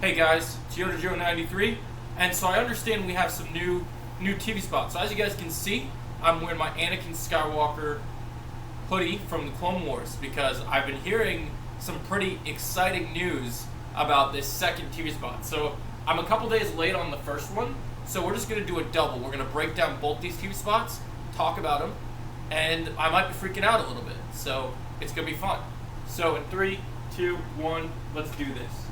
Hey guys, it's Yoda093, and so I understand we have some new TV spots. So as you guys can see, I'm wearing my Anakin Skywalker hoodie from the Clone Wars because I've been hearing some pretty exciting news about this second TV spot. So I'm a couple days late on the first one, so we're just going to do a double. We're going to break down both these TV spots, talk about them, and I might be freaking out a little bit. So it's going to be fun. So in 3, 2, 1, let's do this.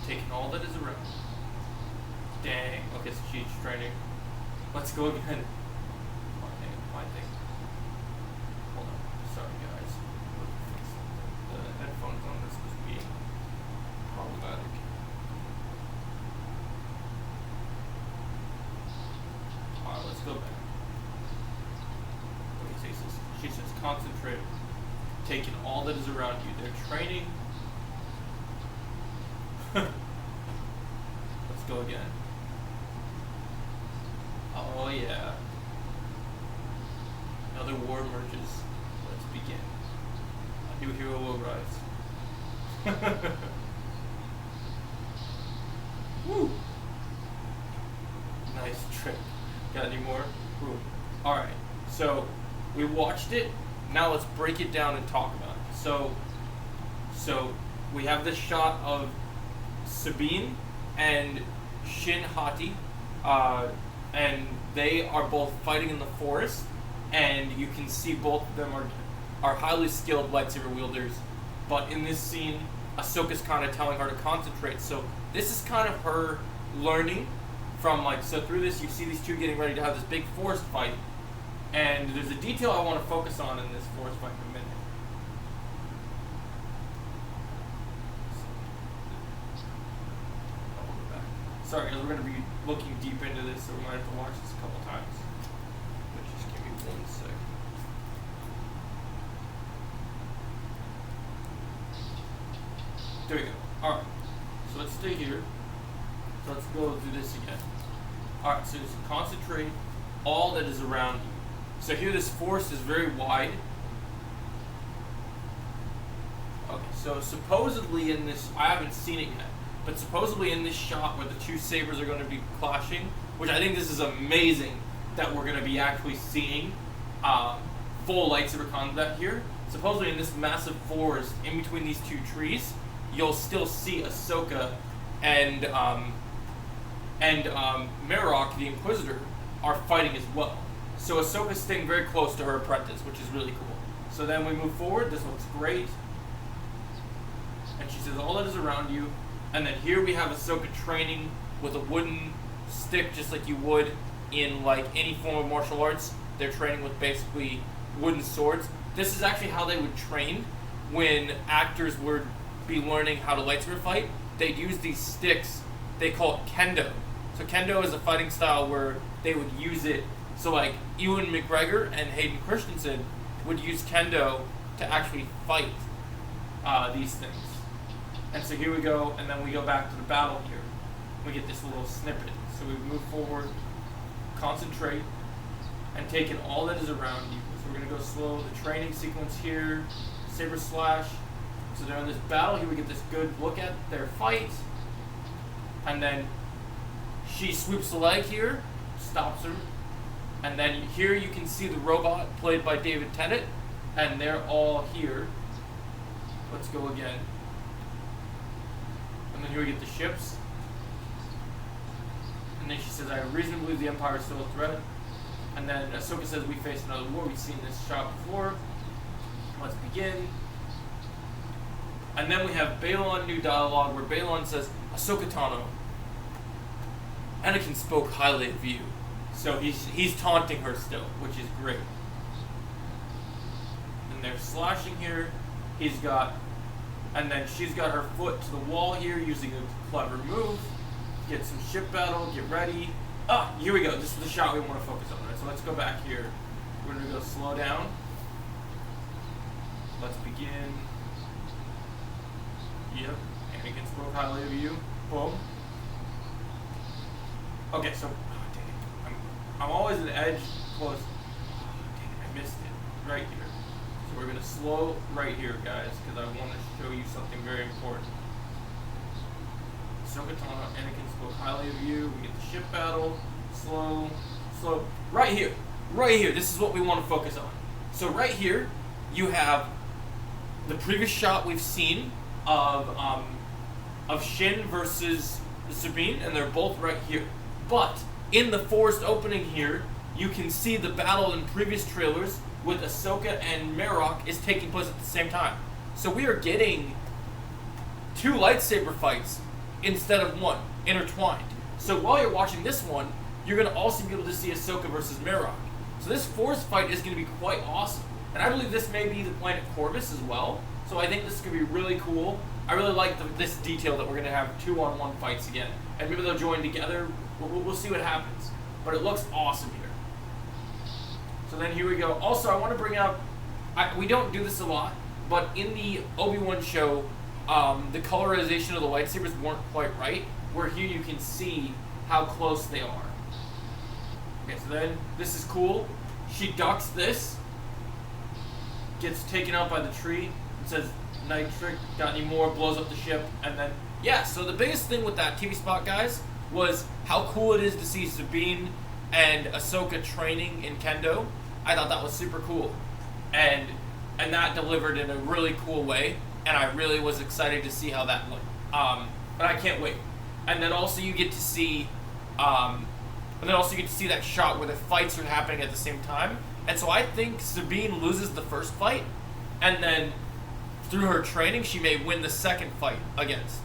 Taking all that is around. Dang. Okay, so she's training. Let's go again. My thing. Hold on. Sorry, guys. The headphones on this was being problematic. Alright, let's go back. Okay, she says concentrate. Taking all that is around you. They're training. Let's go again. Oh yeah. Another war emerges. Let's begin. A new hero will rise. Woo! Nice trick. Got any more? Woo. Alright, so we watched it. Now let's break it down and talk about it. So we have this shot of Sabine and Shin Hati, and they are both fighting in the forest, and you can see both of them are highly skilled lightsaber wielders. But in this scene, Ahsoka's kind of telling her to concentrate. So this is kind of her learning from so through this you see these two getting ready to have this big forest fight, and there's a detail I want to focus on in this forest fight in a minute. Sorry, guys, we're going to be looking deep into this, so we might have to watch this a couple times. But just give me 1 sec. There we go. Alright, so let's stay here. So let's go do this again. Alright, so just concentrate all that is around you. So here this forest is very wide. Okay, so supposedly in this, I haven't seen it yet, but supposedly in this shot where the two sabers are going to be clashing, which I think this is amazing that we're going to be actually seeing full lightsaber combat here. Supposedly in this massive forest, in between these two trees, you'll still see Ahsoka and Marok, the Inquisitor, are fighting as well. So Ahsoka's staying very close to her apprentice, which is really cool. So then we move forward. This looks great. And she says, all that is around you. And then here we have Ahsoka training with a wooden stick, just like you would in any form of martial arts. They're training with basically wooden swords. This is actually how they would train when actors would be learning how to lightsaber fight. They'd use these sticks. They call it kendo. So kendo is a fighting style where they would use it. So Ewan McGregor and Hayden Christensen would use kendo to actually fight these things. And so here we go, and then we go back to the battle here. We get this little snippet. So we move forward, concentrate, and take in all that is around you. So we're going to go slow. The training sequence here, saber slash. So they're in this battle. Here we get this good look at their fight. And then she sweeps the leg here, stops her. And then here you can see the robot played by David Tennant. And they're all here. Let's go again. And then here we get the ships. And then she says, I reasonably believe the Empire is still a threat. And then Ahsoka says, we face another war. We've seen this shot before. Let's begin. And then we have Balon new dialogue where Balon says, Ahsoka Tano, Anakin spoke highly of you. So he's taunting her still, which is great. And they're slashing here. And then she's got her foot to the wall here using a clever move. Get some ship battle, get ready. Here we go. This is the shot we want to focus on, right? So let's go back here. We're going to go slow down. Let's begin. Yep. Anakin spoke highly of you. Boom. Okay, so dang it. I'm always an edge close. Dang it, I missed it. Right here. So we're going to slow right here, guys, because I want to show you something very important. Ahsoka Tano, Anakin spoke highly of you. We get the ship battle. Slow. Right here. This is what we want to focus on. So right here, you have the previous shot we've seen of Shin versus Sabine, and they're both right here. But in the forest opening here, you can see the battle in previous trailers with Ahsoka and Marok is taking place at the same time. So we are getting 2 lightsaber fights instead of 1, intertwined. So while you're watching this one, you're going to also be able to see Ahsoka versus Marok. So this forest fight is going to be quite awesome. And I believe this may be the planet Corvus as well. So I think this is going to be really cool. I really like this detail that we're going to have 2-on-1 fights again. And maybe they'll join together. We'll see what happens. But it looks awesome here. So then here we go. Also, I want to bring up, we don't do this a lot, but in the Obi-Wan show, the colorization of the lightsabers weren't quite right, where here you can see how close they are. Okay, so then this is cool. She ducks this, gets taken out by the tree, and says, "Nitric, got any more?" Blows up the ship, and then, yeah, so the biggest thing with that TV spot, guys, was how cool it is to see Sabine and Ahsoka training in Kendo. I thought that was super cool. And that delivered in a really cool way, and I really was excited to see how that went. But I can't wait. And then also you get to see that shot where the fights are happening at the same time. And so I think Sabine loses the first fight, and then through her training, she may win the second fight against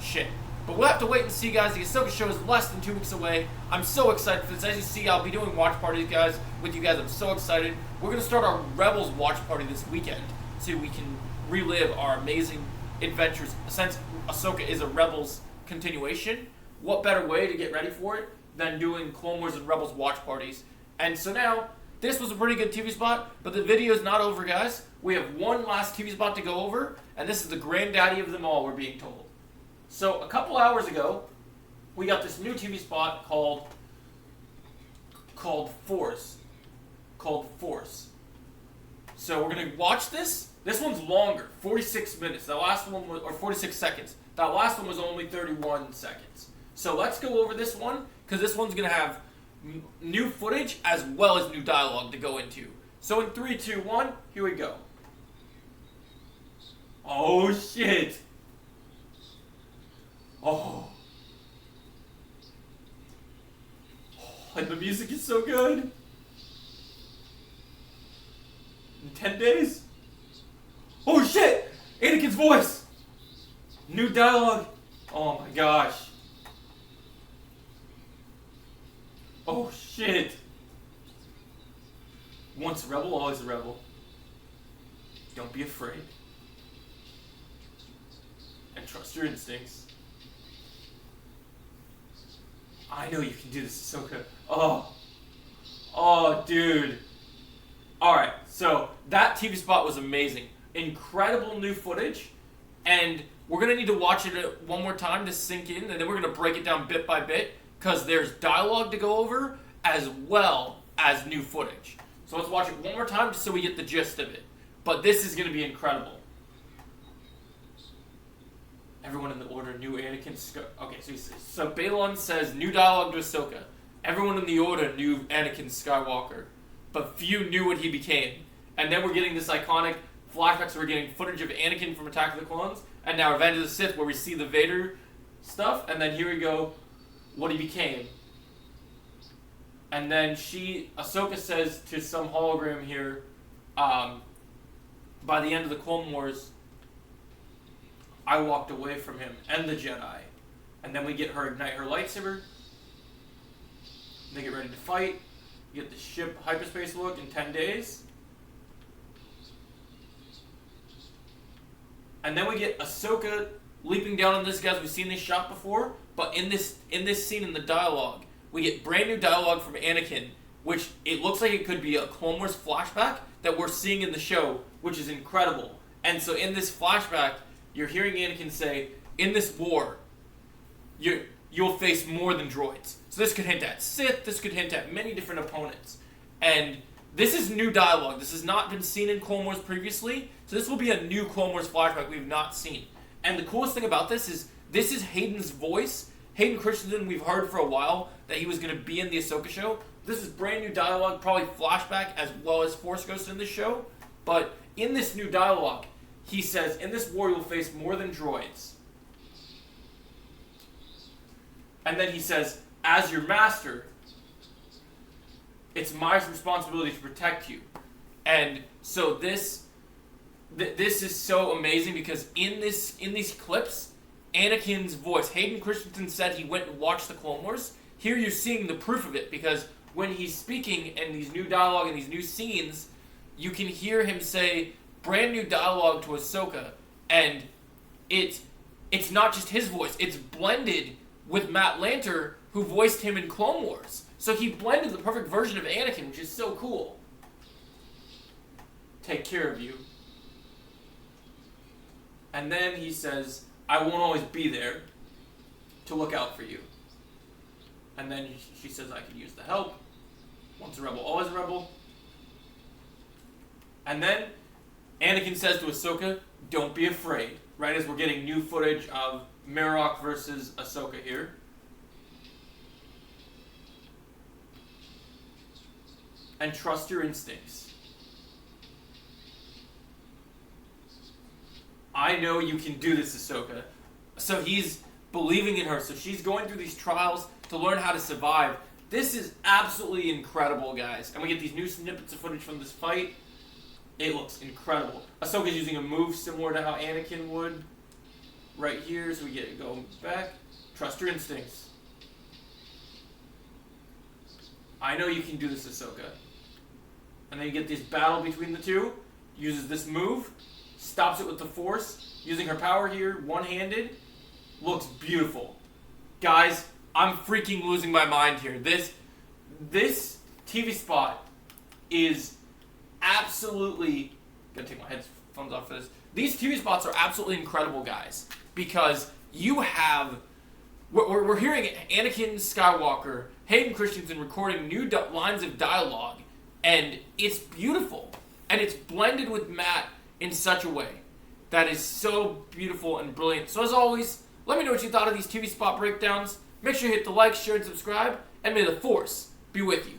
Shin. But we'll have to wait and see, guys. The Ahsoka show is less than 2 weeks away. I'm so excited for this. As you see, I'll be doing watch parties, guys, with you guys. I'm so excited. We're going to start our Rebels watch party this weekend so we can relive our amazing adventures. Since Ahsoka is a Rebels continuation, what better way to get ready for it than doing Clone Wars and Rebels watch parties? And so now, this was a pretty good TV spot, but the video is not over, guys. We have one last TV spot to go over, and this is the granddaddy of them all, we're being told. So a couple hours ago, we got this new TV spot called Force. So we're gonna watch this. This one's longer, 46 minutes. That last one was, or 46 seconds. That last one was only 31 seconds. So let's go over this one, because this one's gonna have new footage as well as new dialogue to go into. So in 3, 2, 1, here we go. Oh shit! Oh. And the music is so good. In 10 days? Oh shit! Anakin's voice! New dialogue. Oh my gosh. Oh shit. Once a rebel, always a rebel. Don't be afraid. And trust your instincts. I know you can do this, Ahsoka. Oh, dude. Alright, so that TV spot was amazing. Incredible new footage. And we're going to need to watch it one more time to sink in. And then we're going to break it down bit by bit, because there's dialogue to go over as well as new footage. So let's watch it one more time just so we get the gist of it. But this is going to be incredible. Everyone in the Order knew Anakin. Okay, so Balon says new dialogue to Ahsoka. Everyone in the Order knew Anakin Skywalker, but few knew what he became. And then we're getting this iconic flashback. So we're getting footage of Anakin from Attack of the Clones, and now Revenge of the Sith, where we see the Vader stuff. And then here we go, what he became. And then Ahsoka says to some hologram here, by the end of the Clone Wars, I walked away from him and the Jedi. And then we get her ignite her lightsaber. They get ready to fight. You get the ship hyperspace look in 10 days. And then we get Ahsoka leaping down on this, guys. We've seen this shot before, but in this scene in the dialogue, we get brand new dialogue from Anakin, which it looks like it could be a Clone Wars flashback that we're seeing in the show, which is incredible. And so in this flashback, you're hearing Anakin say, in this war, you'll face more than droids. So this could hint at Sith, this could hint at many different opponents. And This is new dialogue. This has not been seen in Clone Wars previously, so this will be a new Clone Wars flashback we've not seen. And the coolest thing about this is Hayden's voice. Hayden Christensen, we've heard for a while that he was going to be in the Ahsoka show. This is brand new dialogue, probably flashback as well as Force Ghost in this show. But in this new dialogue, he says, in this war you'll face more than droids. And then he says, as your master, it's my responsibility to protect you. And so this is so amazing because in these clips, Anakin's voice, Hayden Christensen said he went and watched the Clone Wars. Here you're seeing the proof of it because when he's speaking in these new dialogue and these new scenes, you can hear him say brand new dialogue to Ahsoka, and it's not just his voice, it's blended with Matt Lanter, who voiced him in Clone Wars. So he blended the perfect version of Anakin, which is so cool. Take care of you. And then he says, I won't always be there to look out for you. And then she says, I could use the help. Once a rebel, always a rebel. And then Anakin says to Ahsoka, don't be afraid. Right as we're getting new footage of Marok versus Ahsoka here. And trust your instincts. I know you can do this, Ahsoka. So he's believing in her. So she's going through these trials to learn how to survive. This is absolutely incredible, guys. And we get these new snippets of footage from this fight. It looks incredible. Ahsoka's using a move similar to how Anakin would. Right here, so we get it going back. Trust your instincts. I know you can do this, Ahsoka. And then you get this battle between the two. Uses this move. Stops it with the Force. Using her power here, one-handed. Looks beautiful. Guys, I'm freaking losing my mind here. This TV spot is absolutely... Gotta take my headphones off for this. These TV spots are absolutely incredible, guys. Because you have... We're hearing Anakin Skywalker, Hayden Christensen recording new lines of dialogue. And it's beautiful. And it's blended with Matt in such a way that is so beautiful and brilliant. So as always, let me know what you thought of these TV spot breakdowns. Make sure you hit the like, share, and subscribe. And may the Force be with you.